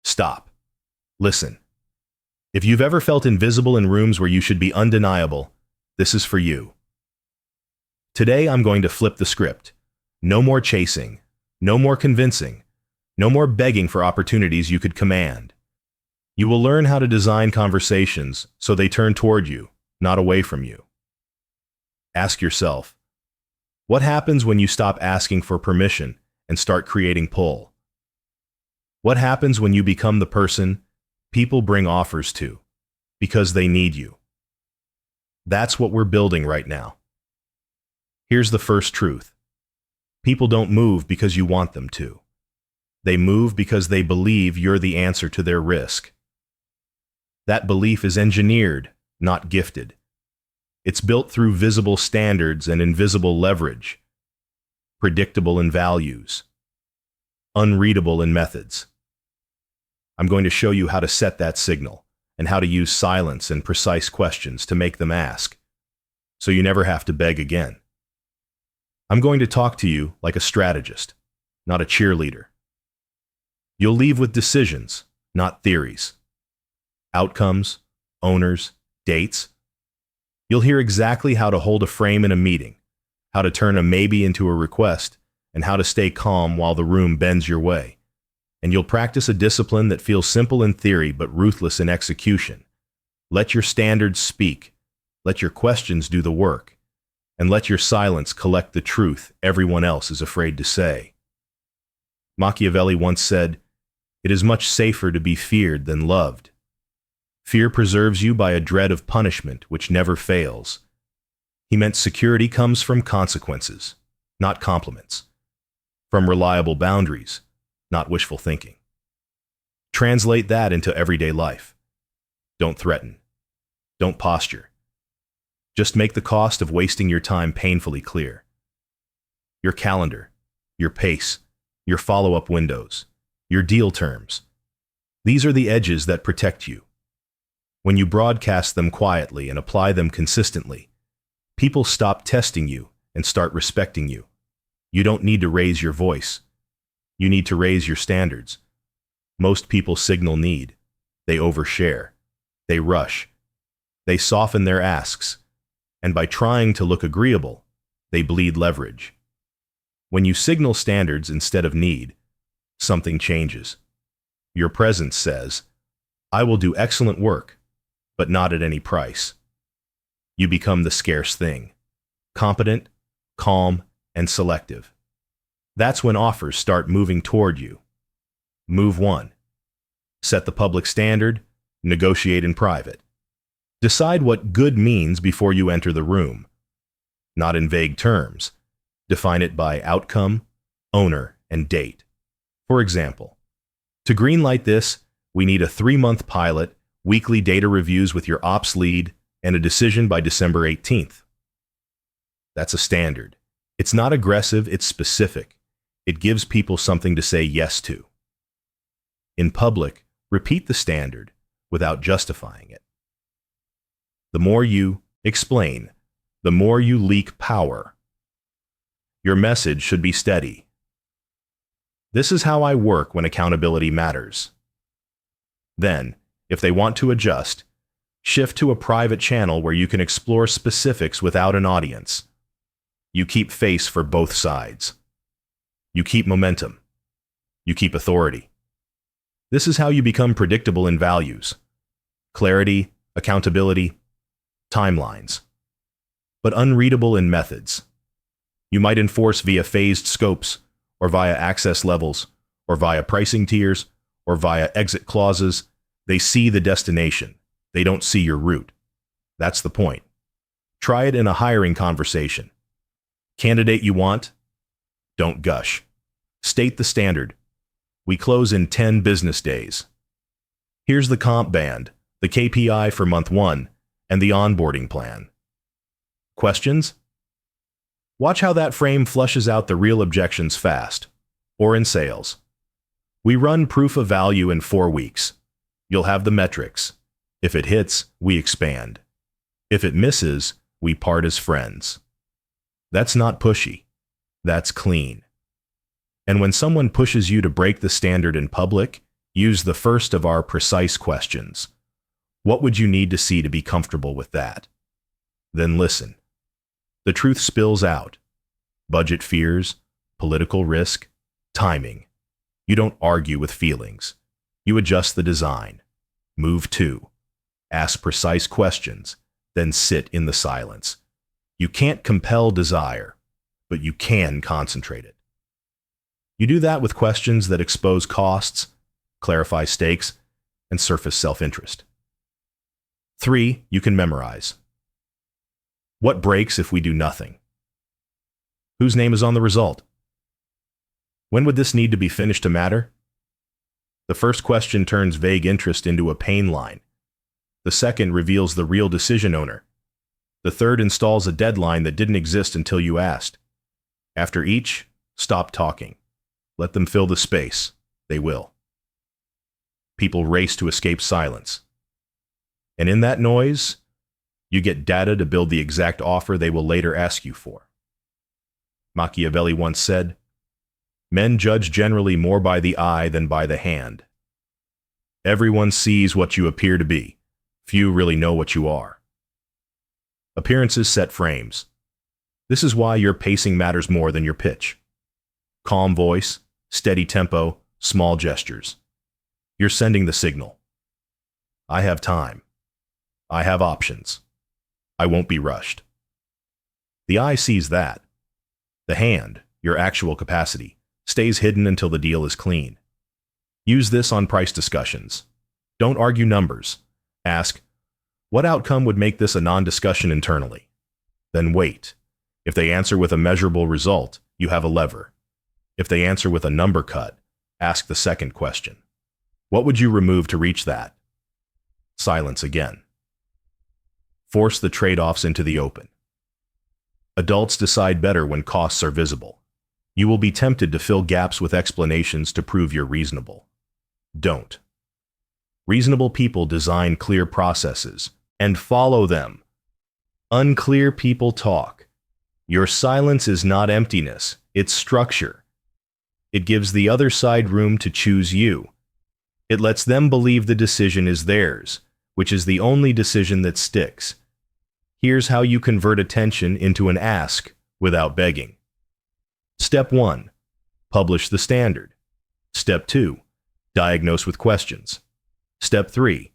Stop. Listen. If you've ever felt invisible in rooms where you should be undeniable, this is for you. Today I'm going to flip the script. No more chasing. No more convincing. No more begging for opportunities you could command. You will learn how to design conversations so they turn toward you, not away from you. Ask yourself, what happens when you stop asking for permission and start creating pull? What happens when you become the person people bring offers to because they need you? That's what we're building right now. Here's the first truth. People don't move because you want them to. They move because they believe you're the answer to their risk. That belief is engineered, not gifted. It's built through visible standards and invisible leverage, predictable in values, unreadable in methods. I'm going to show you how to set that signal and how to use silence and precise questions to make them ask, so you never have to beg again. I'm going to talk to you like a strategist, not a cheerleader. You'll leave with decisions, not theories. Outcomes, owners, dates. You'll hear exactly how to hold a frame in a meeting, how to turn a maybe into a request, and how to stay calm while the room bends your way. And you'll practice a discipline that feels simple in theory but ruthless in execution. Let your standards speak. Let your questions do the work. And let your silence collect the truth everyone else is afraid to say. Machiavelli once said, "It is much safer to be feared than loved." Fear preserves you by a dread of punishment which never fails. He meant security comes from consequences, not compliments. From reliable boundaries, not wishful thinking. Translate that into everyday life. Don't threaten. Don't posture. Just make the cost of wasting your time painfully clear. Your calendar, your pace, your follow-up windows, your deal terms. These are the edges that protect you. When you broadcast them quietly and apply them consistently, people stop testing you and start respecting you. You don't need to raise your voice. You need to raise your standards. Most people signal need. They overshare. They rush. They soften their asks. And by trying to look agreeable, they bleed leverage. When you signal standards instead of need, something changes. Your presence says, "I will do excellent work, but not at any price." You become the scarce thing, competent, calm, and selective. That's when offers start moving toward you. Move 1. Set the public standard, negotiate in private. Decide what good means before you enter the room. Not in vague terms. Define it by outcome, owner, and date. For example, to greenlight this, we need a 3-month pilot, weekly data reviews with your ops lead, and a decision by December 18th. That's a standard. It's not aggressive, it's specific. It gives people something to say yes to. In public, repeat the standard without justifying it. The more you explain, the more you leak power. Your message should be steady. This is how I work when accountability matters. Then, if they want to adjust, shift to a private channel where you can explore specifics without an audience. You keep face for both sides. You keep momentum. You keep authority. This is how you become predictable in values. Clarity, accountability, timelines. But unreadable in methods. You might enforce via phased scopes, or via access levels, or via pricing tiers, or via exit clauses. They see the destination. They don't see your route. That's the point. Try it in a hiring conversation. Candidate you want? Don't gush. State the standard. We close in 10 business days. Here's the comp band, the KPI for month 1, and the onboarding plan. Questions? Watch how that frame flushes out the real objections fast. Or in sales. We run proof of value in 4 weeks. You'll have the metrics. If it hits, we expand. If it misses, we part as friends. That's not pushy. That's clean. And when someone pushes you to break the standard in public, Use the first of our precise questions. What would you need to see to be comfortable with that? Then listen. The truth spills out. Budget fears, political risk, timing. You don't argue with feelings. You adjust the design. Move 2. Ask precise questions, then sit in the silence. You can't compel desire, but you can concentrate it. You do that with questions that expose costs, clarify stakes, and surface self-interest. 3. You can memorize. What breaks if we do nothing? Whose name is on the result? When would this need to be finished to matter? The first question turns vague interest into a pain line. The second reveals the real decision owner. The third installs a deadline that didn't exist until you asked. After each, stop talking. Let them fill the space. They will. People race to escape silence. And in that noise, you get data to build the exact offer they will later ask you for. Machiavelli once said, "Men judge generally more by the eye than by the hand." Everyone sees what you appear to be. Few really know what you are. Appearances set frames. This is why your pacing matters more than your pitch. Calm voice, steady tempo, small gestures. You're sending the signal. I have time. I have options. I won't be rushed. The eye sees that. The hand, your actual capacity, stays hidden until the deal is clean. Use this on price discussions. Don't argue numbers. Ask, what outcome would make this a non-discussion internally? Then wait. If they answer with a measurable result, you have a lever. If they answer with a number cut, ask the second question. What would you remove to reach that? Silence again. Force the trade-offs into the open. Adults decide better when costs are visible. You will be tempted to fill gaps with explanations to prove you're reasonable. Don't. Reasonable people design clear processes and follow them. Unclear people talk. Your silence is not emptiness, it's structure. It gives the other side room to choose you. It lets them believe the decision is theirs, which is the only decision that sticks. Here's how you convert attention into an ask without begging. Step 1. Publish the standard. Step 2. Diagnose with questions. Step 3.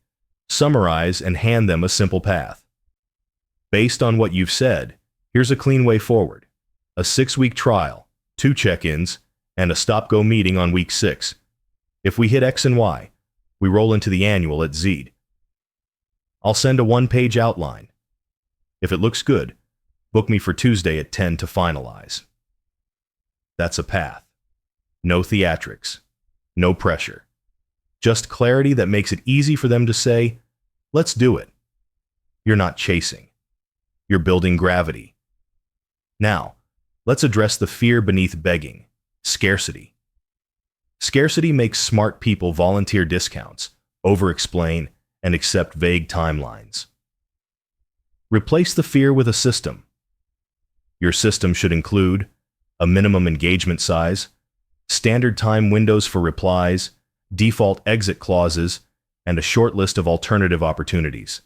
Summarize and hand them a simple path. Based on what you've said, here's a clean way forward. A 6-week trial, 2 check-ins, and a stop-go meeting on week 6. If we hit X and Y, we roll into the annual at Z. I'll send a 1-page outline. If it looks good, book me for Tuesday at 10 to finalize. That's a path. No theatrics. No pressure. Just clarity that makes it easy for them to say, let's do it. You're not chasing. You're building gravity. Now, let's address the fear beneath begging, scarcity. Scarcity makes smart people volunteer discounts, over-explain, and accept vague timelines. Replace the fear with a system. Your system should include a minimum engagement size, standard time windows for replies, default exit clauses, and a short list of alternative opportunities.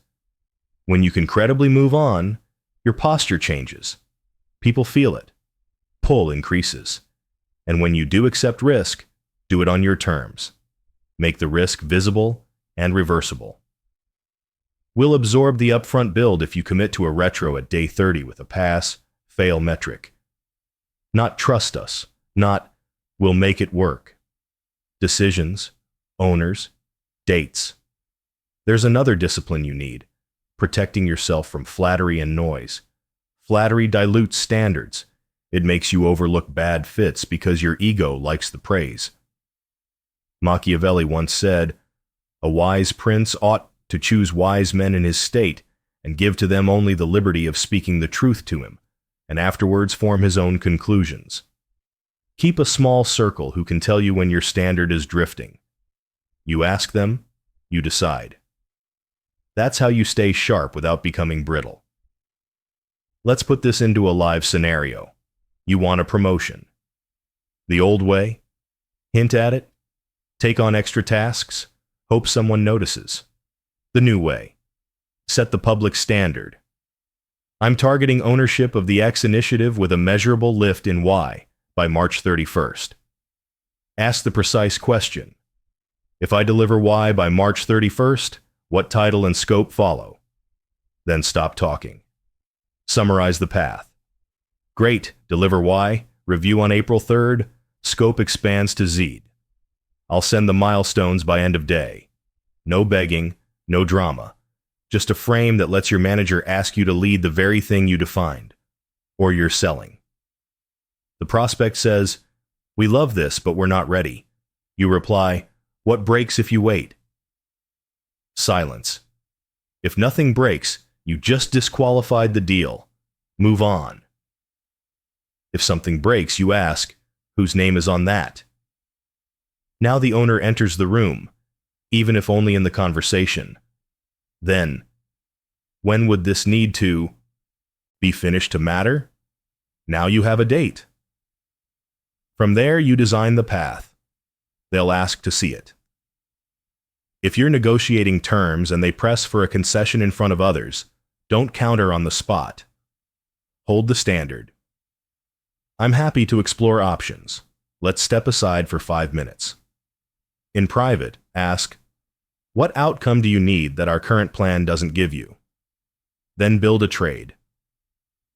When you can credibly move on, your posture changes. People feel it. Pull increases. And when you do accept risk, do it on your terms. Make the risk visible and reversible. We'll absorb the upfront build if you commit to a retro at day 30 with a pass-fail metric. Not trust us, not we'll make it work. Decisions, owners, dates. There's another discipline you need, protecting yourself from flattery and noise. Flattery dilutes standards. It makes you overlook bad fits because your ego likes the praise. Machiavelli once said, "A wise prince ought to choose wise men in his state and give to them only the liberty of speaking the truth to him, and afterwards form his own conclusions." Keep a small circle who can tell you when your standard is drifting. You ask them, you decide. That's how you stay sharp without becoming brittle. Let's put this into a live scenario. You want a promotion. The old way? Hint at it. Take on extra tasks, hope someone notices. The new way. Set the public standard. I'm targeting ownership of the X initiative with a measurable lift in Y by March 31st. Ask the precise question. If I deliver Y by March 31st, what title and scope follow? Then stop talking. Summarize the path. Great, deliver Y, review on April 3rd, scope expands to Z. I'll send the milestones by end of day. No begging, no drama. Just a frame that lets your manager ask you to lead the very thing you defined, or you're selling. The prospect says, "We love this, but we're not ready." You reply, "What breaks if you wait?" Silence. If nothing breaks, you just disqualified the deal. Move on. If something breaks, you ask, "Whose name is on that?" Now the owner enters the room, even if only in the conversation. Then, when would this need to be finished to matter? Now you have a date. From there, you design the path. They'll ask to see it. If you're negotiating terms and they press for a concession in front of others, don't counter on the spot. Hold the standard. I'm happy to explore options. Let's step aside for 5 minutes. In private, ask, what outcome do you need that our current plan doesn't give you? Then build a trade.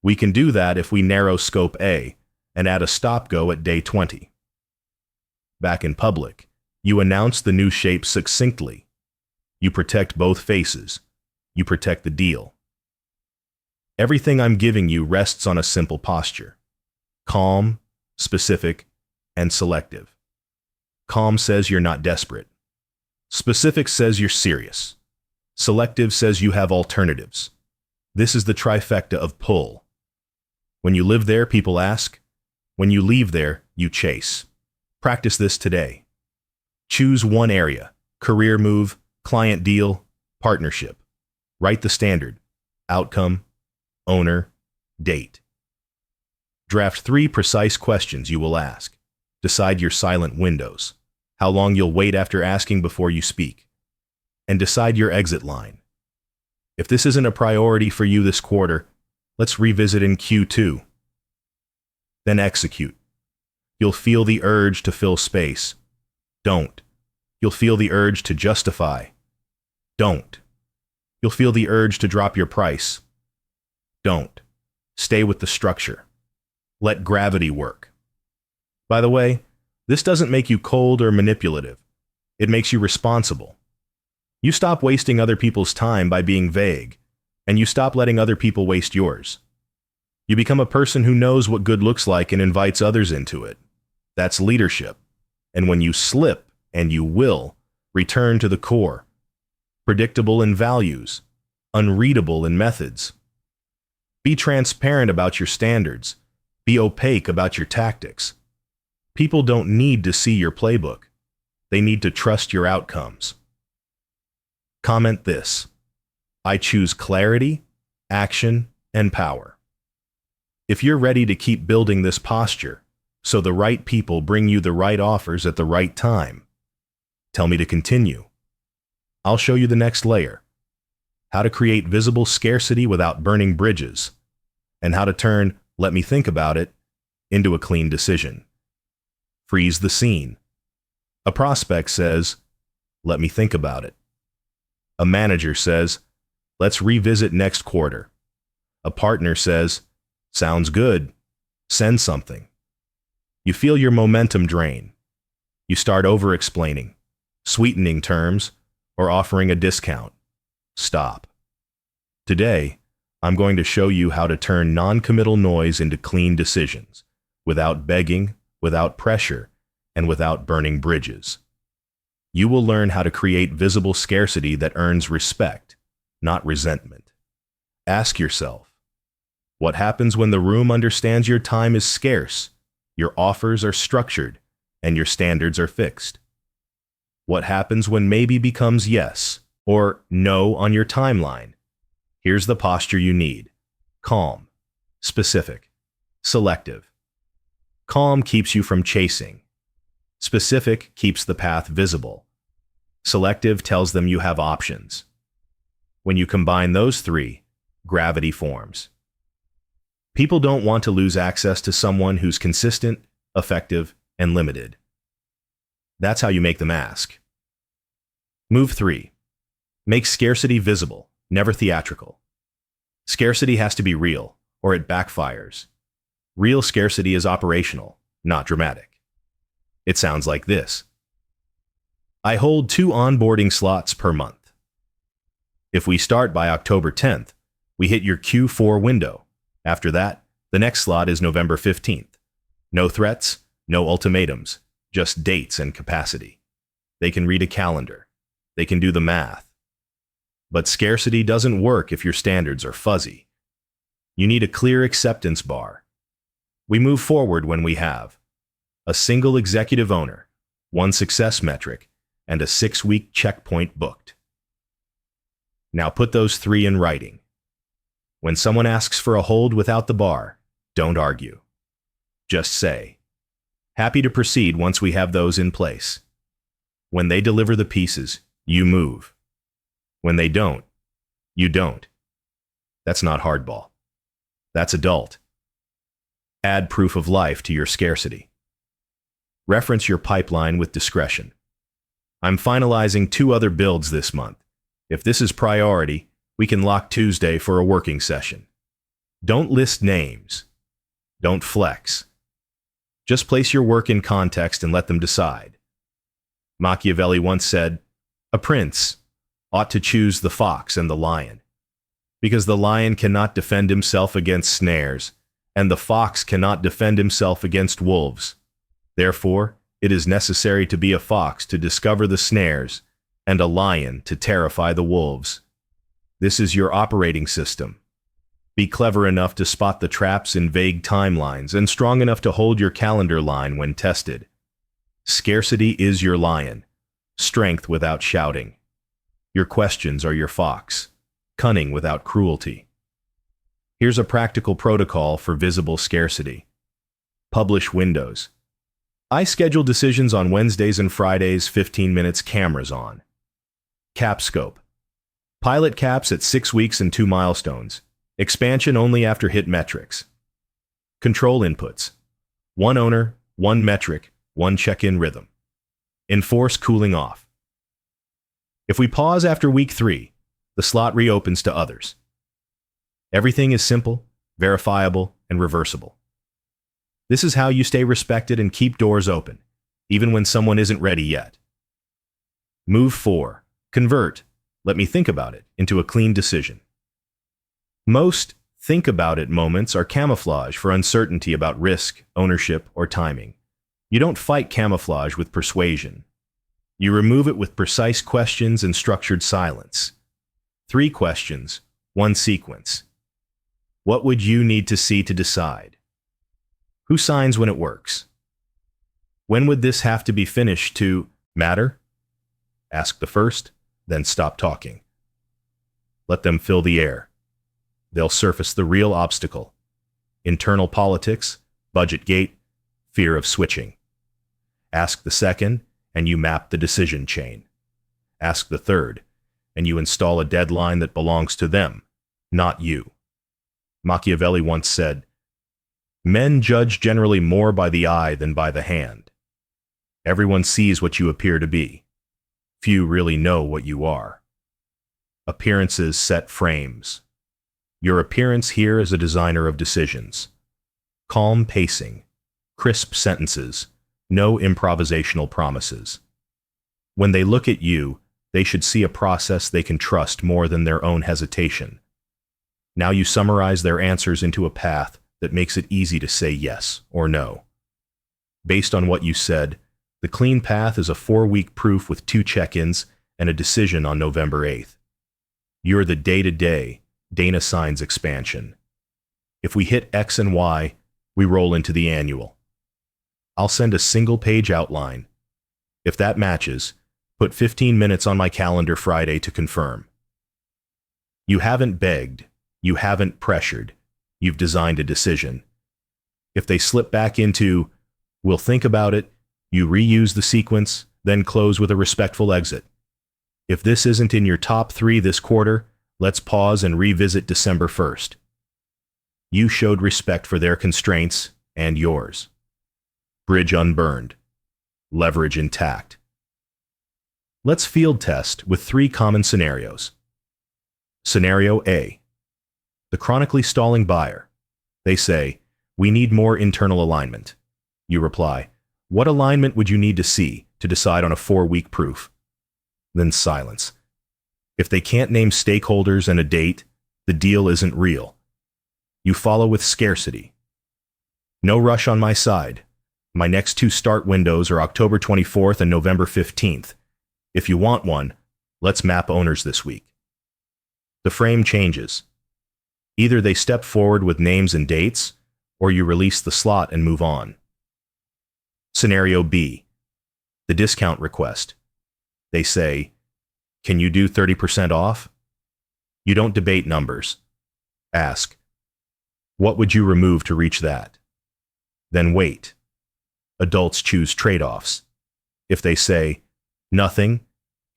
We can do that if we narrow scope A and add a stop-go at day 20. Back in public, you announce the new shape succinctly. You protect both faces. You protect the deal. Everything I'm giving you rests on a simple posture. Calm, specific, and selective. Calm says you're not desperate. Specific says you're serious. Selective says you have alternatives. This is the trifecta of pull. When you live there, people ask. When you leave there, you chase. Practice this today. Choose one area: career move, client deal, partnership. Write the standard: outcome, owner, date. Draft 3 precise questions you will ask. Decide your silent windows, how long you'll wait after asking before you speak, and decide your exit line. If this isn't a priority for you this quarter, let's revisit in Q2. Then execute. You'll feel the urge to fill space. Don't. You'll feel the urge to justify. Don't. You'll feel the urge to drop your price. Don't. Stay with the structure. Let gravity work. By the way, this doesn't make you cold or manipulative. It makes you responsible. You stop wasting other people's time by being vague, and you stop letting other people waste yours. You become a person who knows what good looks like and invites others into it. That's leadership. And when you slip, and you will, return to the core. Predictable in values, unreadable in methods. Be transparent about your standards. Be opaque about your tactics. People don't need to see your playbook. They need to trust your outcomes. Comment this: I choose clarity, action, and power. If you're ready to keep building this posture, so the right people bring you the right offers at the right time, tell me to continue. I'll show you the next layer: how to create visible scarcity without burning bridges, and how to turn "let me think about it" into a clean decision. Freeze the scene. A prospect says, "Let me think about it." A manager says, "Let's revisit next quarter." A partner says, "Sounds good. Send something." You feel your momentum drain. You start over-explaining, sweetening terms, or offering a discount. Stop. Today, I'm going to show you how to turn non-committal noise into clean decisions, without begging, without pressure, and without burning bridges. You will learn how to create visible scarcity that earns respect, not resentment. Ask yourself, what happens when the room understands your time is scarce, your offers are structured, and your standards are fixed? What happens when maybe becomes yes or no on your timeline? Here's the posture you need: calm, specific, selective. Calm keeps you from chasing. Specific keeps the path visible. Selective tells them you have options. When you combine those three, gravity forms. People don't want to lose access to someone who's consistent, effective, and limited. That's how you make them ask. Move 3. Make scarcity visible, never theatrical. Scarcity has to be real, or it backfires. Real scarcity is operational, not dramatic. It sounds like this. I hold 2 onboarding slots per month. If we start by October 10th, we hit your Q4 window. After that, the next slot is November 15th. No threats, no ultimatums, just dates and capacity. They can read a calendar. They can do the math. But scarcity doesn't work if your standards are fuzzy. You need a clear acceptance bar. We move forward when we have a single executive owner, 1 success metric, and a 6-week checkpoint booked. Now put those 3 in writing. When someone asks for a hold without the bar, don't argue. Just say, happy to proceed once we have those in place. When they deliver the pieces, you move. When they don't, you don't. That's not hardball. That's adult. Add proof of life to your scarcity. Reference your pipeline with discretion. I'm finalizing 2 other builds this month. If this is priority, we can lock Tuesday for a working session. Don't list names. Don't flex. Just place your work in context and let them decide. Machiavelli once said, a prince ought to choose the fox and the lion, because the lion cannot defend himself against snares, and the fox cannot defend himself against wolves. Therefore, it is necessary to be a fox to discover the snares, and a lion to terrify the wolves. This is your operating system. Be clever enough to spot the traps in vague timelines and strong enough to hold your calendar line when tested. Scarcity is your lion, strength without shouting. Your questions are your fox, cunning without cruelty. Here's a practical protocol for visible scarcity. Publish windows. I schedule decisions on Wednesdays and Fridays, 15 minutes, cameras on. Cap scope. Pilot caps at 6 weeks and 2 milestones. Expansion only after hit metrics. Control inputs. 1 owner, 1 metric, 1 check-in rhythm. Enforce cooling off. If we pause after week 3, the slot reopens to others. Everything is simple, verifiable, and reversible. This is how you stay respected and keep doors open, even when someone isn't ready yet. Move 4. Convert, let me think about it, into a clean decision. Most think about it moments are camouflage for uncertainty about risk, ownership, or timing. You don't fight camouflage with persuasion. You remove it with precise questions and structured silence. 3 questions, 1 sequence. What would you need to see to decide? Who signs when it works? When would this have to be finished to matter? Ask the first, then stop talking. Let them fill the air. They'll surface the real obstacle. Internal politics, budget gate, fear of switching. Ask the second, and you map the decision chain. Ask the third, and you install a deadline that belongs to them, not you. Machiavelli once said, men judge generally more by the eye than by the hand. Everyone sees what you appear to be. Few really know what you are. Appearances set frames. Your appearance here is a designer of decisions. Calm pacing, crisp sentences, no improvisational promises. When they look at you, they should see a process they can trust more than their own hesitation. Now you summarize their answers into a path that makes it easy to say yes or no. Based on what you said, the clean path is a 4-week proof with 2 check-ins and a decision on November 8th. You're the day-to-day, Dana signs expansion. If we hit X and Y, we roll into the annual. I'll send a single-page outline. If that matches, put 15 minutes on my calendar Friday to confirm. You haven't begged. You haven't pressured. You've designed a decision. If they slip back into, we'll think about it, You reuse the sequence, then close with a respectful exit. If this isn't in your top 3 this quarter, let's pause and revisit December 1st. You showed respect for their constraints and yours. Bridge unburned. Leverage intact. Let's field test with 3 common scenarios. Scenario A. The chronically stalling buyer. They say, "We need more internal alignment." You reply, "What alignment would you need to see to decide on a 4-week proof?" Then silence. If they can't name stakeholders and a date, the deal isn't real. You follow with scarcity. No rush on my side. My next 2 start windows are October 24th and November 15th. If you want one, let's map owners this week. The frame changes. Either they step forward with names and dates, or you release the slot and move on. Scenario B. The discount request. They say, "Can you do 30% off?" You don't debate numbers. Ask, "What would you remove to reach that?" Then wait. Adults choose trade-offs. If they say, "Nothing,"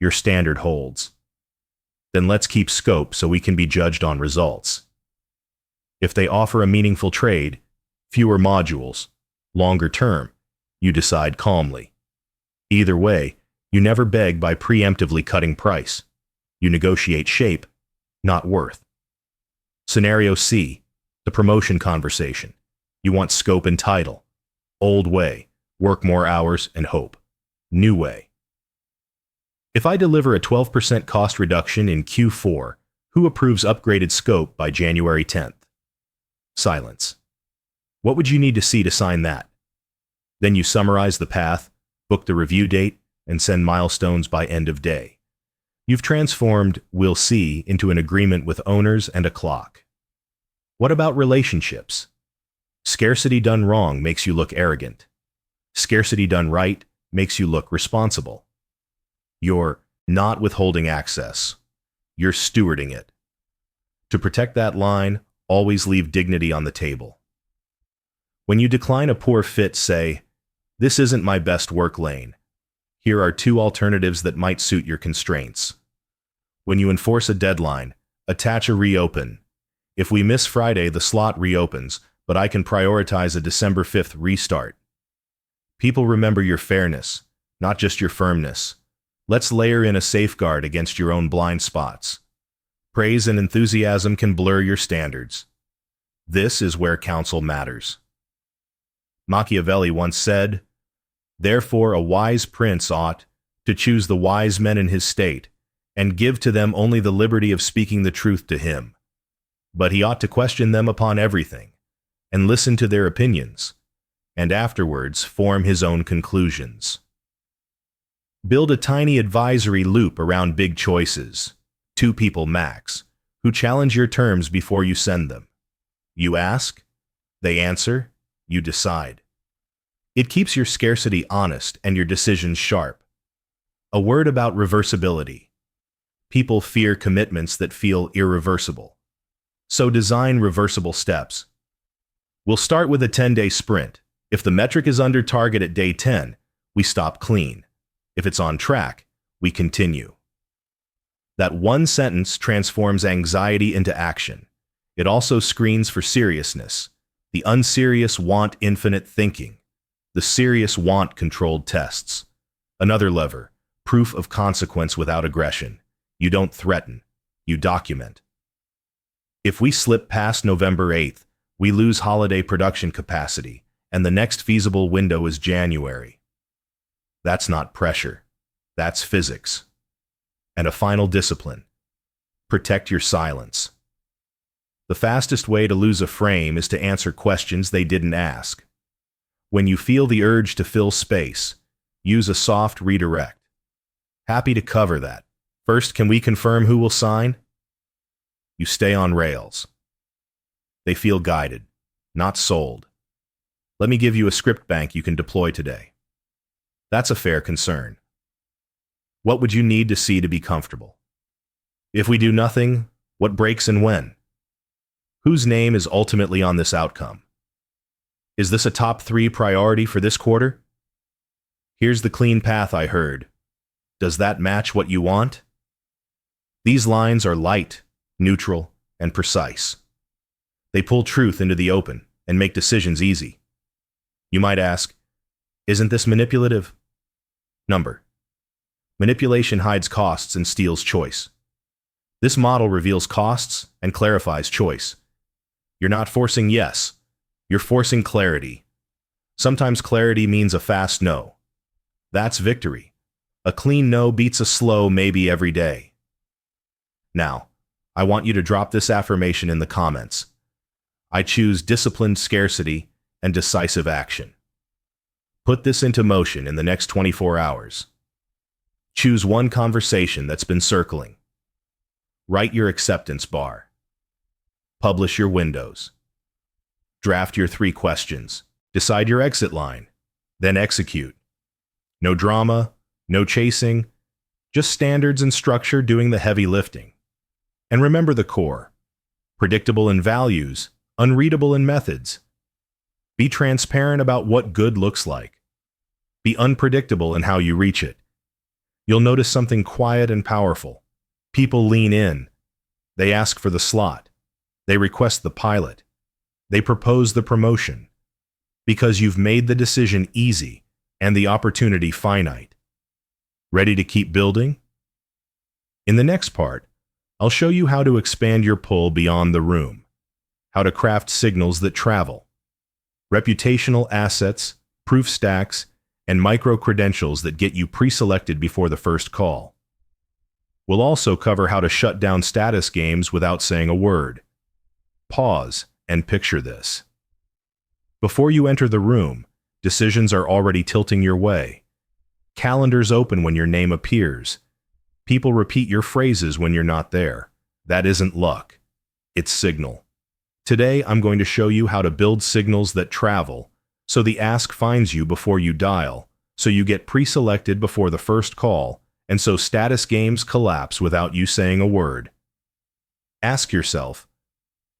your standard holds. Then let's keep scope so we can be judged on results. If they offer a meaningful trade, fewer modules, longer term, you decide calmly. Either way, you never beg by preemptively cutting price. You negotiate shape, not worth. Scenario C, the promotion conversation. You want scope and title. Old way, work more hours and hope. New way. If I deliver a 12% cost reduction in Q4, who approves upgraded scope by January 10th? Silence. What would you need to see to sign that? Then you summarize the path, book the review date, and send milestones by end of day. You've transformed "we'll see" into an agreement with owners and a clock. What about relationships? Scarcity done wrong makes you look arrogant. Scarcity done right makes you look responsible. You're not withholding access. You're stewarding it. To protect that line, always leave dignity on the table. When you decline a poor fit, say, "This isn't my best work lane. Here are 2 alternatives that might suit your constraints." When you enforce a deadline, attach a reopen. If we miss Friday, the slot reopens, but I can prioritize a December 5th restart. People remember your fairness, not just your firmness. Let's layer in a safeguard against your own blind spots. Praise and enthusiasm can blur your standards. This is where counsel matters. Machiavelli once said, "Therefore a wise prince ought to choose the wise men in his state, and give to them only the liberty of speaking the truth to him. But he ought to question them upon everything, and listen to their opinions, and afterwards form his own conclusions." Build a tiny advisory loop around big choices, 2 people max, who challenge your terms before you send them. You ask, they answer, you decide. It keeps your scarcity honest and your decisions sharp. A word about reversibility. People fear commitments that feel irreversible. So design reversible steps. We'll start with a 10-day sprint. If the metric is under target at day 10, we stop clean. If it's on track, we continue. That one sentence transforms anxiety into action. It also screens for seriousness. The unserious want infinite thinking. The serious want controlled tests. Another lever, proof of consequence without aggression. You don't threaten, you document. If we slip past November 8th, we lose holiday production capacity, and the next feasible window is January. That's not pressure. That's physics. And a final discipline. Protect your silence. The fastest way to lose a frame is to answer questions they didn't ask. When you feel the urge to fill space, use a soft redirect. Happy to cover that. First, can we confirm who will sign? You stay on rails. They feel guided, not sold. Let me give you a script bank you can deploy today. That's a fair concern. What would you need to see to be comfortable? If we do nothing, what breaks and when? Whose name is ultimately on this outcome? Is this a top 3 priority for this quarter? Here's the clean path I heard. Does that match what you want? These lines are light, neutral, and precise. They pull truth into the open and make decisions easy. You might ask, isn't this manipulative? Number. Manipulation hides costs and steals choice. This model reveals costs and clarifies choice. You're not forcing yes, you're forcing clarity. Sometimes clarity means a fast no. That's victory. A clean no beats a slow maybe every day. Now, I want you to drop this affirmation in the comments. I choose disciplined scarcity and decisive action. Put this into motion in the next 24 hours. Choose one conversation that's been circling. Write your acceptance bar. Publish your windows. Draft your 3 questions. Decide your exit line. Then execute. No drama, no chasing, just standards and structure doing the heavy lifting. And remember the core. Predictable in values, unreadable in methods. Be transparent about what good looks like. Be unpredictable in how you reach it. You'll notice something quiet and powerful. People lean in. They ask for the slot. They request the pilot. They propose the promotion. Because you've made the decision easy and the opportunity finite. Ready to keep building? In the next part, I'll show you how to expand your pull beyond the room, how to craft signals that travel, reputational assets, proof stacks, and micro-credentials that get you pre-selected before the first call. We'll also cover how to shut down status games without saying a word. Pause and picture this. Before you enter the room, decisions are already tilting your way. Calendars open when your name appears. People repeat your phrases when you're not there. That isn't luck. It's signal. Today, I'm going to show you how to build signals that travel, so the ask finds you before you dial, so you get pre-selected before the first call, and so status games collapse without you saying a word. Ask yourself,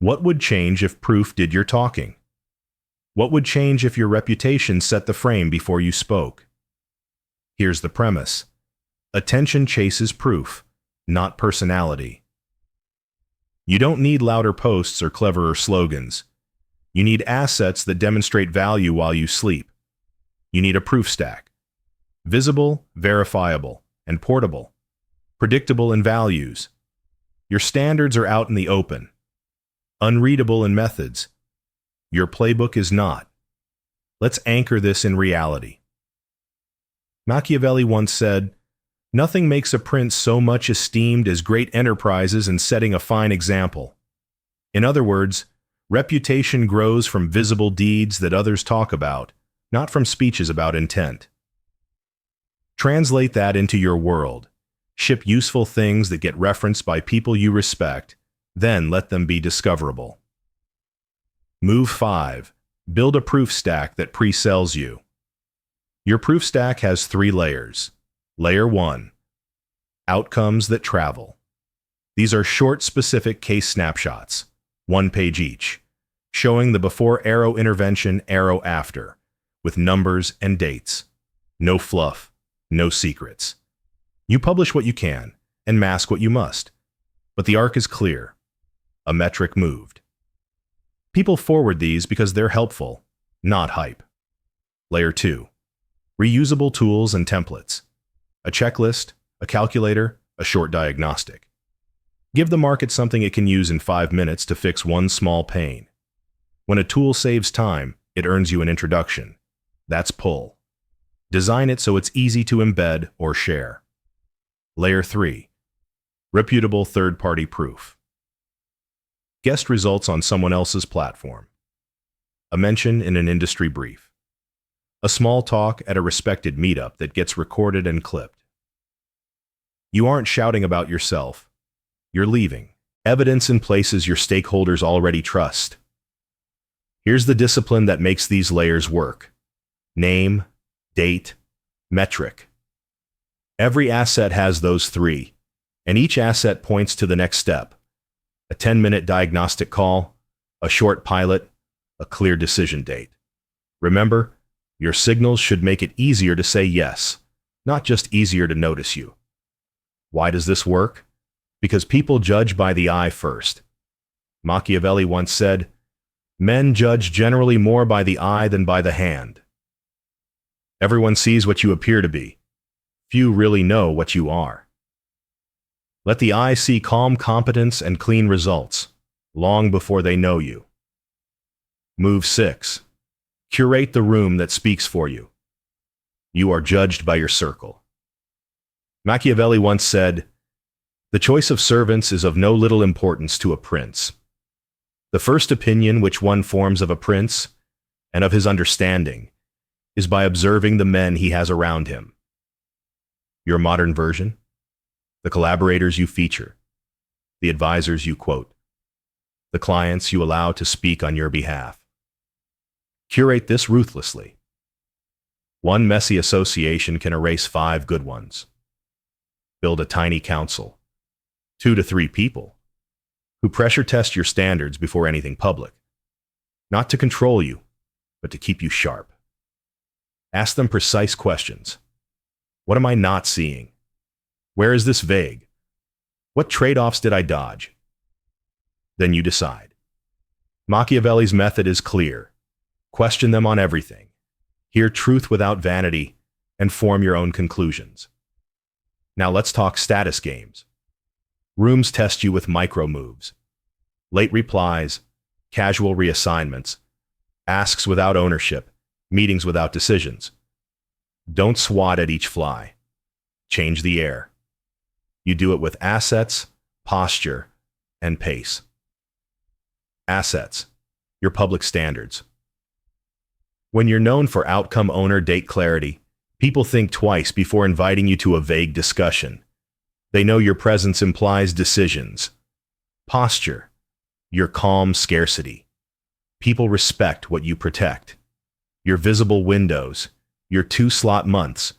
what would change if proof did your talking? What would change if your reputation set the frame before you spoke? Here's the premise. Attention chases proof, not personality. You don't need louder posts or cleverer slogans. You need assets that demonstrate value while you sleep. You need a proof stack. Visible, verifiable, and portable. Predictable in values. Your standards are out in the open. Unreadable in methods. Your playbook is not. Let's anchor this in reality. Machiavelli once said, "Nothing makes a prince so much esteemed as great enterprises and setting a fine example." In other words, reputation grows from visible deeds that others talk about, not from speeches about intent. Translate that into your world. Ship useful things that get referenced by people you respect, then let them be discoverable. Move 5. Build a proof stack that pre-sells you. Your proof stack has 3 layers. Layer 1. Outcomes that travel. These are short, specific case snapshots, 1 page each, showing the before arrow intervention, arrow after, with numbers and dates. No fluff, no secrets. You publish what you can and mask what you must, but the arc is clear. A metric moved. People forward these because they're helpful, not hype. Layer 2. Reusable tools and templates. A checklist, a calculator, a short diagnostic. Give the market something it can use in 5 minutes to fix one small pain. When a tool saves time, it earns you an introduction. That's pull. Design it so it's easy to embed or share. Layer 3. Reputable third-party proof. Guest results on someone else's platform. A mention in an industry brief. A small talk at a respected meetup that gets recorded and clipped. You aren't shouting about yourself. You're leaving evidence in places your stakeholders already trust. Here's the discipline that makes these layers work. Name, date, metric. Every asset has those 3, and each asset points to the next step. A 10-minute diagnostic call, a short pilot, a clear decision date. Remember, Your signals should make it easier to say yes, not just easier to notice you. Why does this work? Because people judge by the eye first. Machiavelli once said, "Men judge generally more by the eye than by the hand." Everyone sees what you appear to be. Few really know what you are. Let the eye see calm competence and clean results, long before they know you. Move 6. Curate the room that speaks for you. You are judged by your circle. Machiavelli once said, "The choice of servants is of no little importance to a prince." The first opinion which one forms of a prince, and of his understanding, is by observing the men he has around him. Your modern version? The collaborators you feature, the advisors you quote, the clients you allow to speak on your behalf. Curate this ruthlessly. One messy association can erase 5 good ones. Build a tiny council, 2 to 3 people, who pressure test your standards before anything public, not to control you, but to keep you sharp. Ask them precise questions. What am I not seeing? Where is this vague? What trade-offs did I dodge? Then you decide. Machiavelli's method is clear. Question them on everything. Hear truth without vanity, and form your own conclusions. Now let's talk status games. Rooms test you with micro moves. Late replies, casual reassignments, asks without ownership, meetings without decisions. Don't swat at each fly. Change the air. You do it with assets, posture, and pace. Assets, your public standards. When you're known for outcome owner date clarity, people think twice before inviting you to a vague discussion. They know your presence implies decisions. Posture, your calm scarcity. People respect what you protect. Your visible windows, your 2-slot months,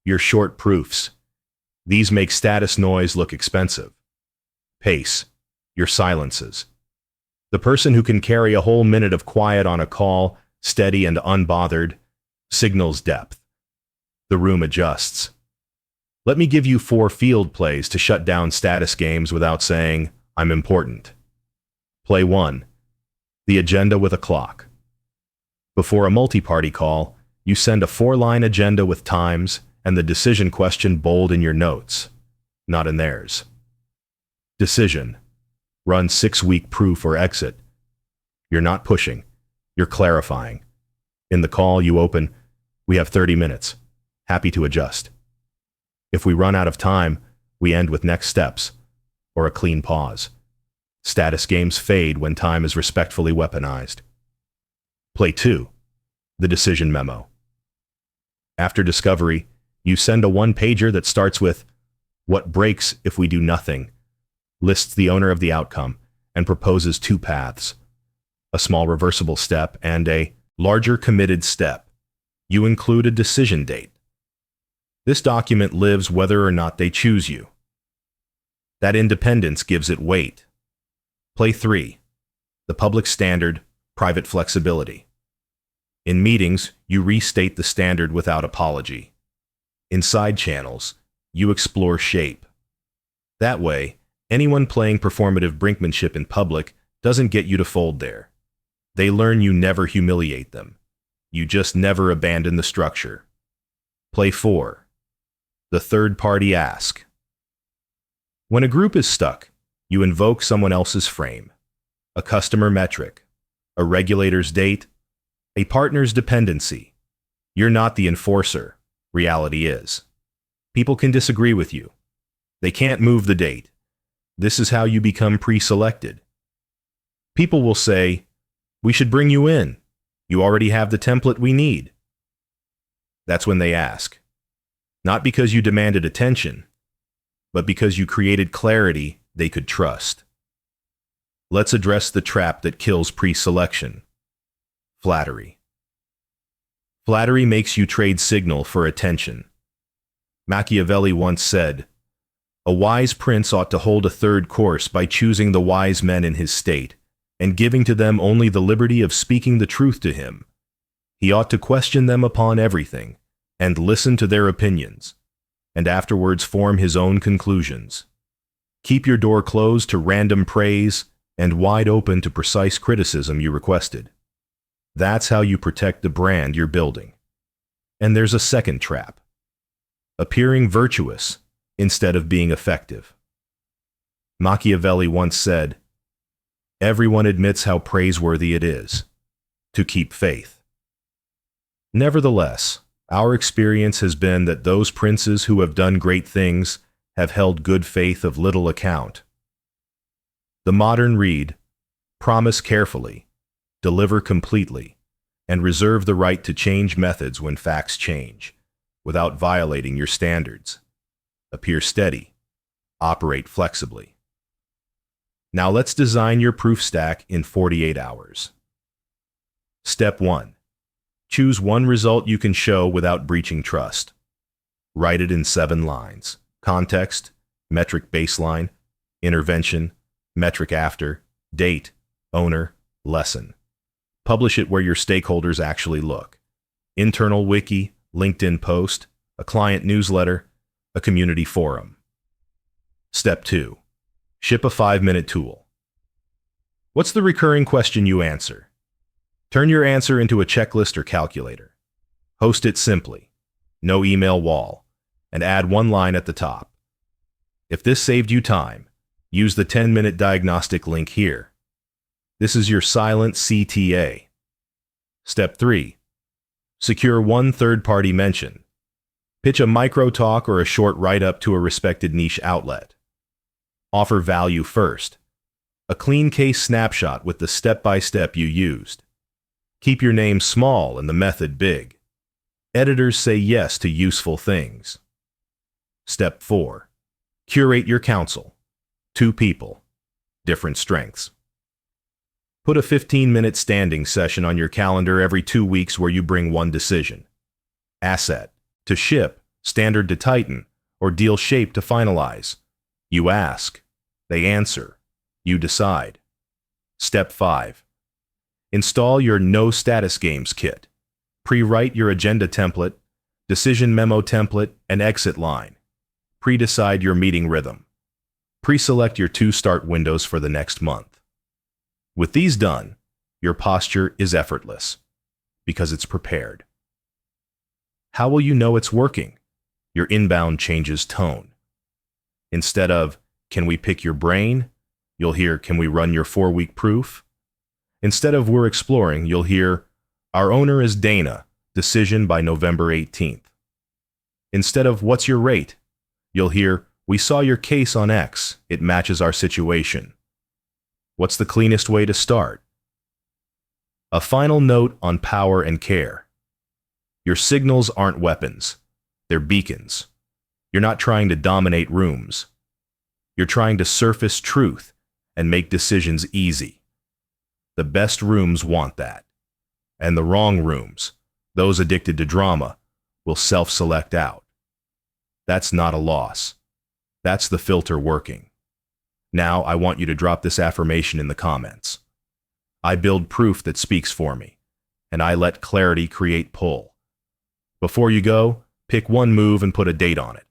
your short proofs. These make status noise look expensive. Pace, your silences. The person who can carry a whole minute of quiet on a call, steady and unbothered, signals depth. The room adjusts. Let me give you 4 field plays to shut down status games without saying, "I'm important." Play 1. The agenda with a clock. Before a multi-party call, you send a 4-line agenda with times and the decision question bold in your notes, not in theirs. Decision. Run 6-week proof or exit. You're not pushing. You're clarifying. In the call you open, "We have 30 minutes. Happy to adjust." If we run out of time, we end with next steps, or a clean pause. Status games fade when time is respectfully weaponized. Play 2. The decision memo. After discovery, you send a 1-pager that starts with, "What breaks if we do nothing?" lists the owner of the outcome, and proposes 2 paths, a small reversible step and a larger committed step. You include a decision date. This document lives whether or not they choose you. That independence gives it weight. Play 3. The public standard, private flexibility. In meetings, you restate the standard without apology. In side channels, you explore shape. That way, anyone playing performative brinkmanship in public doesn't get you to fold there. They learn you never humiliate them. You just never abandon the structure. Play 4. The third-party ask. When a group is stuck, you invoke someone else's frame. A customer metric, a regulator's date, a partner's dependency. You're not the enforcer. Reality is. People can disagree with you. They can't move the date. This is how you become pre-selected. People will say, "We should bring you in. You already have the template we need." That's when they ask. Not because you demanded attention, but because you created clarity they could trust. Let's address the trap that kills pre-selection. Flattery. Flattery makes you trade signal for attention. Machiavelli once said, "A wise prince ought to hold a third course by choosing the wise men in his state, and giving to them only the liberty of speaking the truth to him. He ought to question them upon everything, and listen to their opinions, and afterwards form his own conclusions. Keep your door closed to random praise and wide open to precise criticism you requested. That's how you protect the brand you're building. And there's a second trap: appearing virtuous instead of being effective. Machiavelli once said, "Everyone admits how praiseworthy it is to keep faith." Nevertheless, our experience has been that those princes who have done great things have held good faith of little account. The modern read, promise carefully, deliver completely, and reserve the right to change methods when facts change, without violating your standards. Appear steady, operate flexibly. Now let's design your proof stack in 48 hours. Step 1. Choose one result you can show without breaching trust. Write it in 7 lines. Context, metric baseline, intervention, metric after, date, owner, lesson. Publish it where your stakeholders actually look. Internal wiki, LinkedIn post, a client newsletter, a community forum. Step 2. Ship a 5-minute tool. What's the recurring question you answer? Turn your answer into a checklist or calculator. Host it simply, no email wall, and add 1 line at the top. If this saved you time, use the 10-minute diagnostic link here. This is your silent CTA. Step 3. Secure 1 third-party mention. Pitch a micro talk or a short write-up to a respected niche outlet. Offer value first. A clean case snapshot with the step-by-step you used. Keep your name small and the method big. Editors say yes to useful things. Step 4. Curate your counsel. 2 people. Different strengths. Put a 15-minute standing session on your calendar every 2 weeks where you bring 1 decision. Asset to ship, standard to tighten, or deal shape to finalize. You ask. They answer. You decide. Step 5. Install your No Status Games kit. Pre-write your agenda template, decision memo template, and exit line. Pre-decide your meeting rhythm. Pre-select your 2 start windows for the next month. With these done, your posture is effortless because it's prepared. How will you know it's working? Your inbound changes tone. Instead of, "Can we pick your brain?" you'll hear, "Can we run your 4-week proof?" Instead of "We're exploring," you'll hear, "Our owner is Dana, decision by November 18th. Instead of "What's your rate?" you'll hear, "We saw your case on X, it matches our situation. What's the cleanest way to start?" A final note on power and care. Your signals aren't weapons, they're beacons. You're not trying to dominate rooms. You're trying to surface truth and make decisions easy. The best rooms want that. And the wrong rooms, those addicted to drama, will self-select out. That's not a loss. That's the filter working. Now I want you to drop this affirmation in the comments. I build proof that speaks for me, and I let clarity create pull. Before you go, pick 1 move and put a date on it.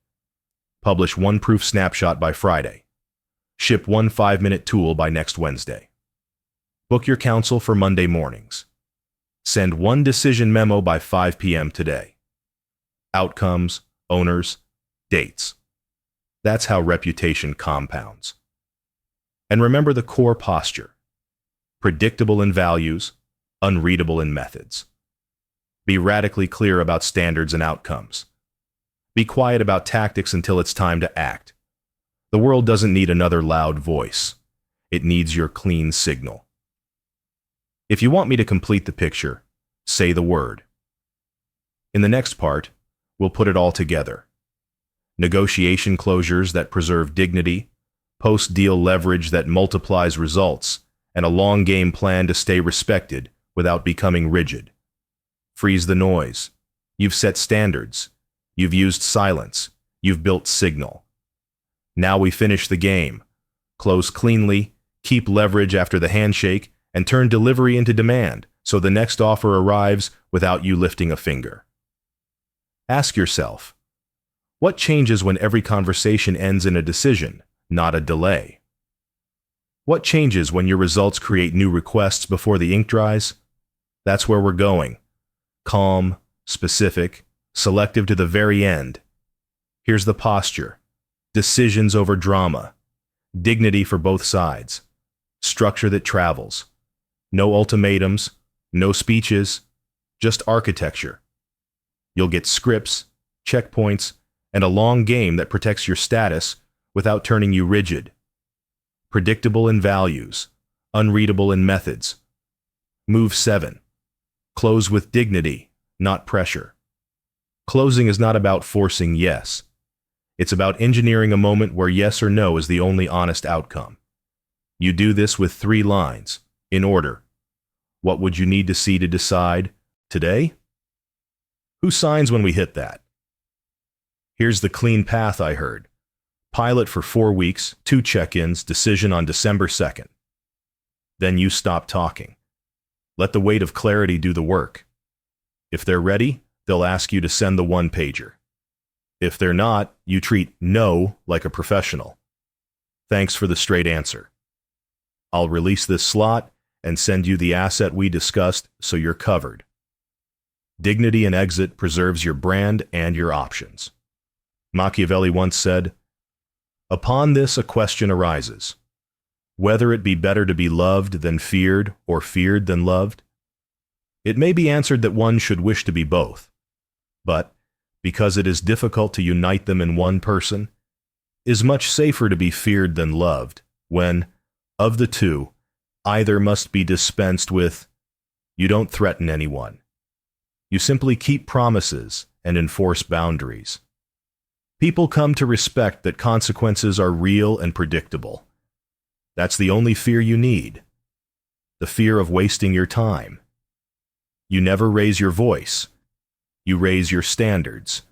Publish 1 proof snapshot by Friday. Ship 1 5-minute tool by next Wednesday. Book your counsel for Monday mornings. Send 1 decision memo by 5 p.m. today. Outcomes, owners, dates. That's how reputation compounds. And remember the core posture. Predictable in values, unreadable in methods. Be radically clear about standards and outcomes. Be quiet about tactics until it's time to act. The world doesn't need another loud voice. It needs your clean signal. If you want me to complete the picture, say the word. In the next part, we'll put it all together. Negotiation closures that preserve dignity, post-deal leverage that multiplies results, and a long-game plan to stay respected without becoming rigid. Freeze the noise. You've set standards. You've used silence. You've built signal. Now we finish the game. Close cleanly, keep leverage after the handshake, and turn delivery into demand so the next offer arrives without you lifting a finger. Ask yourself, what changes when every conversation ends in a decision, not a delay? What changes when your results create new requests before the ink dries? That's where we're going. Calm, specific, selective to the very end. Here's the posture. Decisions over drama. Dignity for both sides. Structure that travels. No ultimatums, no speeches, just architecture. You'll get scripts, checkpoints, and a long game that protects your status without turning you rigid. Predictable in values, unreadable in methods. Move 7. Close with dignity, not pressure. Closing is not about forcing yes. It's about engineering a moment where yes or no is the only honest outcome. You do this with 3 lines, in order. What would you need to see to decide today? Who signs when we hit that? Here's the clean path I heard. Pilot for 4 weeks, 2 check-ins, decision on December 2nd. Then you stop talking. Let the weight of clarity do the work. If they're ready, they'll ask you to send the 1-pager. If they're not, you treat no like a professional. Thanks for the straight answer. I'll release this slot and send you the asset we discussed so you're covered. Dignity in exit preserves your brand and your options. Machiavelli once said, "Upon this a question arises, whether it be better to be loved than feared or feared than loved. It may be answered that one should wish to be both, but, because it is difficult to unite them in one person, is much safer to be feared than loved, when, of the two, either must be dispensed with. You don't threaten anyone. You simply keep promises and enforce boundaries. People come to respect that consequences are real and predictable. That's the only fear you need. The fear of wasting your time. You never raise your voice. You raise your standards.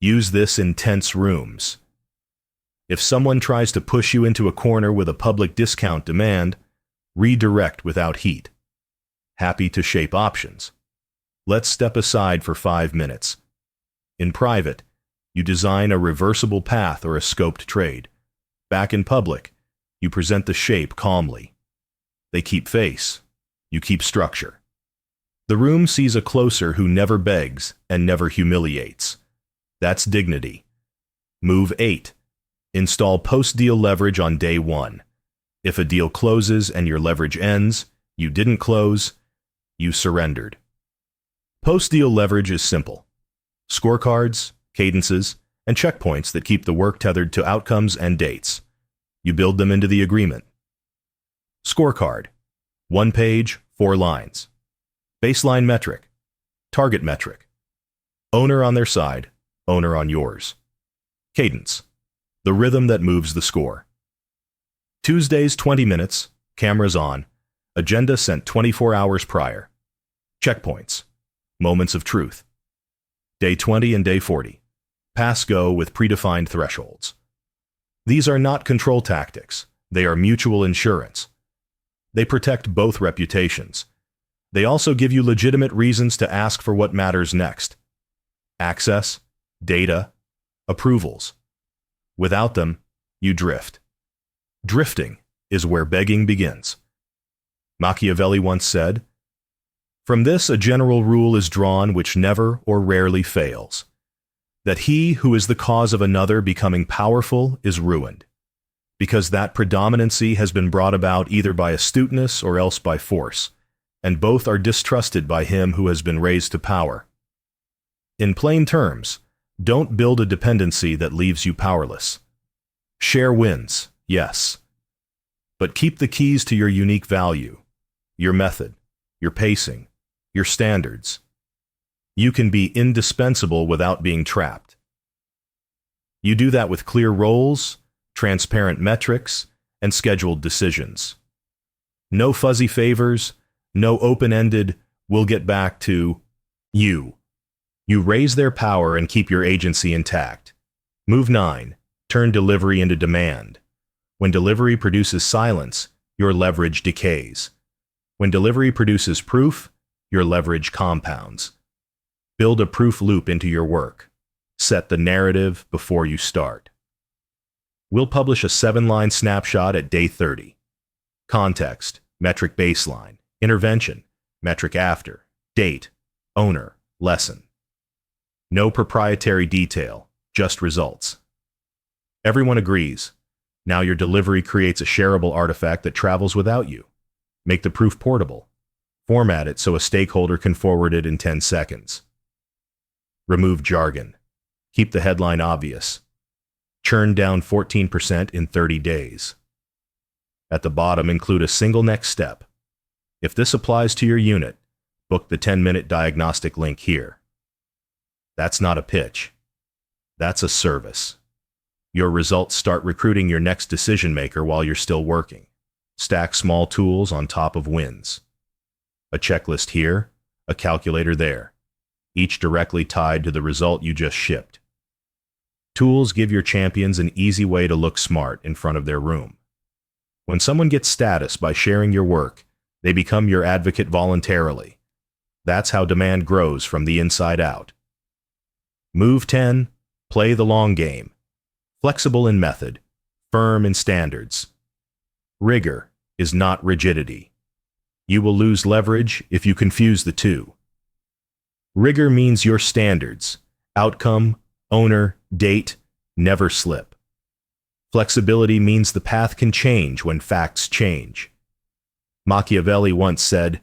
Use this in tense rooms. If someone tries to push you into a corner with a public discount demand, redirect without heat. Happy to shape options. Let's step aside for 5 minutes. In private, you design a reversible path or a scoped trade. Back in public, you present the shape calmly. They keep face. You keep structure. The room sees a closer who never begs and never humiliates. That's dignity. Move 8. Install post-deal leverage on day 1. If a deal closes and your leverage ends, you didn't close, you surrendered. Post-deal leverage is simple. Scorecards, cadences, and checkpoints that keep the work tethered to outcomes and dates. You build them into the agreement. Scorecard. 1 page, 4 lines. Baseline metric. Target metric. Owner on their side, owner on yours. Cadence. The rhythm that moves the score. Tuesdays 20 minutes, cameras on, agenda sent 24 hours prior. Checkpoints. Moments of truth. Day 20 and day 40. Pass-go with predefined thresholds. These are not control tactics. They are mutual insurance. They protect both reputations. They also give you legitimate reasons to ask for what matters next. Access, data, approvals. Without them, you drift. Drifting is where begging begins. Machiavelli once said, "From this a general rule is drawn which never or rarely fails, that he who is the cause of another becoming powerful is ruined, because that predominancy has been brought about either by astuteness or else by force, and both are distrusted by him who has been raised to power." In plain terms, don't build a dependency that leaves you powerless. Share wins, yes, but keep the keys to your unique value, your method, your pacing, your standards. You can be indispensable without being trapped. You do that with clear roles, transparent metrics, and scheduled decisions. No fuzzy favors, no open-ended, "we'll get back to" you. You raise their power and keep your agency intact. Move 9. Turn delivery into demand. When delivery produces silence, your leverage decays. When delivery produces proof, your leverage compounds. Build a proof loop into your work. Set the narrative before you start. We'll publish a 7-line snapshot at day 30. Context, metric baseline, intervention, metric after, date, owner, lesson. No proprietary detail, just results. Everyone agrees. Now your delivery creates a shareable artifact that travels without you. Make the proof portable. Format it so a stakeholder can forward it in 10 seconds. Remove jargon. Keep the headline obvious. Churn down 14% in 30 days. At the bottom, include a single next step. If this applies to your unit, book the 10-minute diagnostic link here. That's not a pitch. That's a service. Your results start recruiting your next decision maker while you're still working. Stack small tools on top of wins. A checklist here, a calculator there, each directly tied to the result you just shipped. Tools give your champions an easy way to look smart in front of their room. When someone gets status by sharing your work, they become your advocate voluntarily. That's how demand grows from the inside out. Move 10, play the long game. Flexible in method, firm in standards. Rigor is not rigidity. You will lose leverage if you confuse the two. Rigor means your standards, outcome, owner, date, never slip. Flexibility means the path can change when facts change. Machiavelli once said,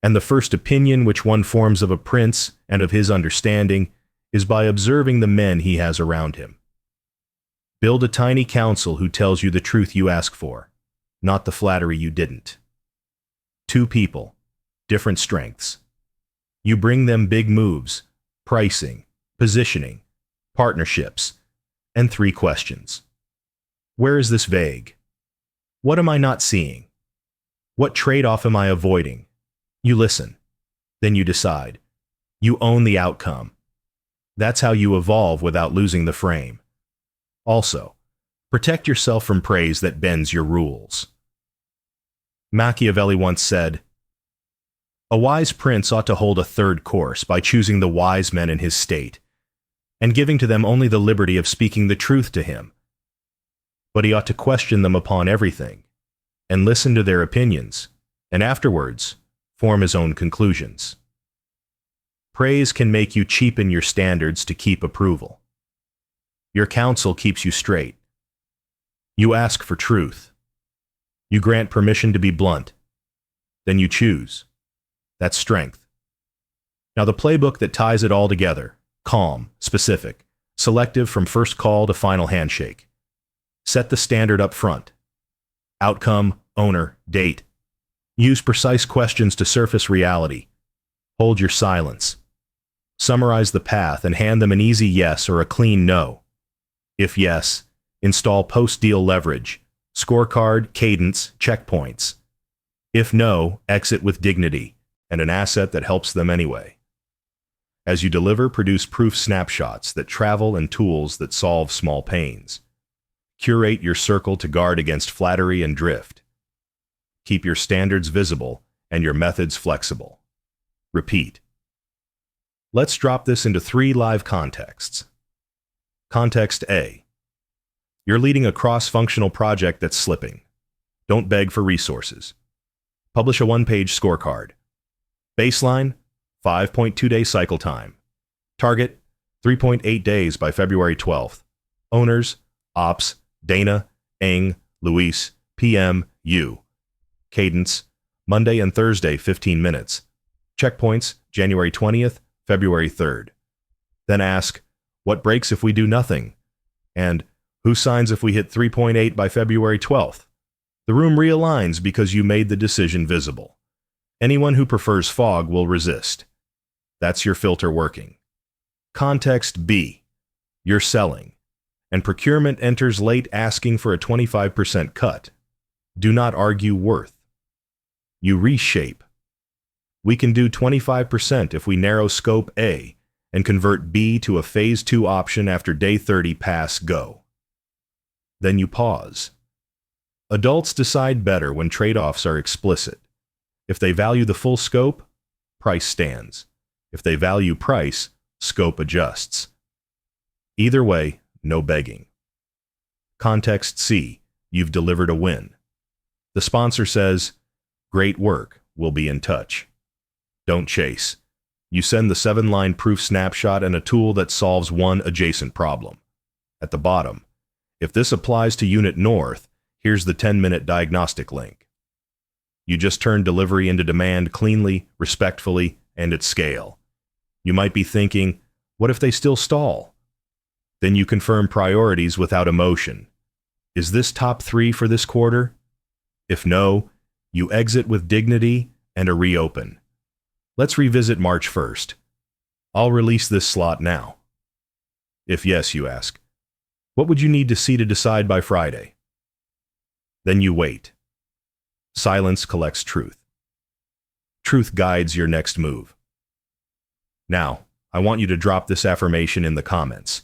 "And the first opinion which one forms of a prince and of his understanding is by observing the men he has around him." Build a tiny council who tells you the truth you ask for, not the flattery you didn't. 2 people, different strengths. You bring them big moves, pricing, positioning, partnerships, and 3 questions. Where is this vague? What am I not seeing? What trade-off am I avoiding? You listen. Then you decide. You own the outcome. That's how you evolve without losing the frame. Also, protect yourself from praise that bends your rules. Machiavelli once said, "A wise prince ought to hold a third course by choosing the wise men in his state, and giving to them only the liberty of speaking the truth to him. But he ought to question them upon everything, and listen to their opinions, and afterwards form his own conclusions." Praise can make you cheapen your standards to keep approval. Your counsel keeps you straight. You ask for truth. You grant permission to be blunt. Then you choose. That's strength. Now the playbook that ties it all together: calm, specific, selective from first call to final handshake. Set the standard up front. Outcome, owner, date. Use precise questions to surface reality. Hold your silence. Summarize the path and hand them an easy yes or a clean no. If yes, install post-deal leverage, scorecard, cadence, checkpoints. If no, exit with dignity and an asset that helps them anyway. As you deliver, produce proof snapshots that travel and tools that solve small pains. Curate your circle to guard against flattery and drift. Keep your standards visible and your methods flexible. Repeat. Let's drop this into 3 live contexts. Context A. You're leading a cross-functional project that's slipping. Don't beg for resources. Publish a 1-page scorecard. Baseline, 5.2-day cycle time. Target, 3.8 days by February 12th. Owners, Ops, Dana, Eng, Luis, PM, you. Cadence, Monday and Thursday, 15 minutes. Checkpoints, January 20th, February 3rd. Then ask, what breaks if we do nothing? And who signs if we hit 3.8 by February 12th? The room realigns because you made the decision visible. Anyone who prefers fog will resist. That's your filter working. Context B. You're selling, and procurement enters late asking for a 25% cut. Do not argue worth. You reshape. We can do 25% if we narrow scope A and convert B to a phase 2 option after day 30 pass go. Then you pause. Adults decide better when trade-offs are explicit. If they value the full scope, price stands. If they value price, scope adjusts. Either way, no begging. Context C, you've delivered a win. The sponsor says, "Great work, we'll be in touch." Don't chase. You send the 7-line proof snapshot and a tool that solves one adjacent problem. At the bottom, if this applies to Unit North, here's the 10-minute diagnostic link. You just turn delivery into demand cleanly, respectfully, and at scale. You might be thinking, what if they still stall? Then you confirm priorities without emotion. Is this top 3 for this quarter? If no, you exit with dignity and a reopen. Let's revisit March 1st. I'll release this slot now. If yes, you ask, what would you need to see to decide by Friday? Then you wait. Silence collects truth. Truth guides your next move. Now, I want you to drop this affirmation in the comments.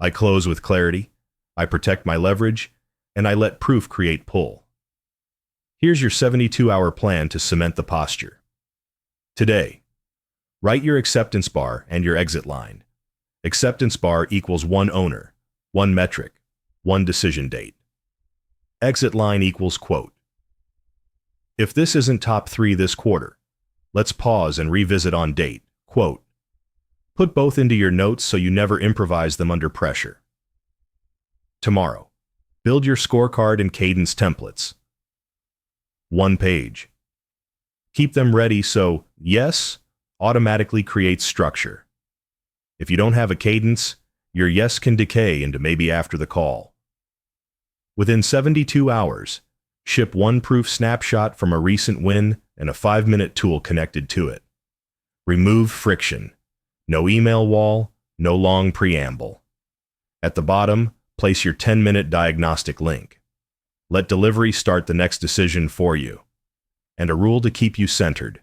I close with clarity, I protect my leverage, and I let proof create pull. Here's your 72-hour plan to cement the posture. Today, write your acceptance bar and your exit line. Acceptance bar equals 1 owner, 1 metric, 1 decision date. Exit line equals quote. If this isn't top 3 this quarter, let's pause and revisit on date, quote. Put both into your notes so you never improvise them under pressure. Tomorrow, build your scorecard and cadence templates. 1 page. Keep them ready so yes automatically creates structure. If you don't have a cadence, your yes can decay into maybe after the call. Within 72 hours, ship 1 proof snapshot from a recent win and a 5-minute tool connected to it. Remove friction. No email wall, no long preamble. At the bottom, place your 10-minute diagnostic link. Let delivery start the next decision for you. And a rule to keep you centered,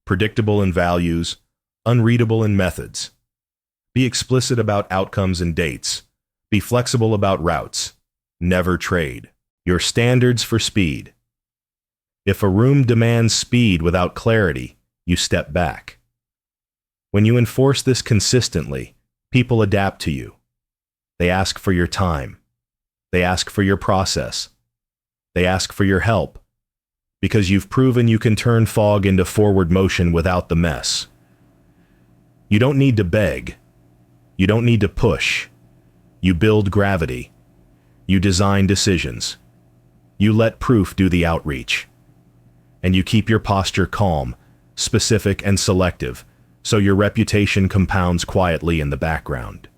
predictable in values, unreadable in methods. Be explicit about outcomes and dates. Be flexible about routes. Never trade. Your standards for speed. If a room demands speed without clarity, you step back. When you enforce this consistently, people adapt to you. They ask for your time. They ask for your process. They ask for your help. Because you've proven you can turn fog into forward motion without the mess. You don't need to beg. You don't need to push. You build gravity. You design decisions. You let proof do the outreach. And you keep your posture calm, specific and selective, so your reputation compounds quietly in the background.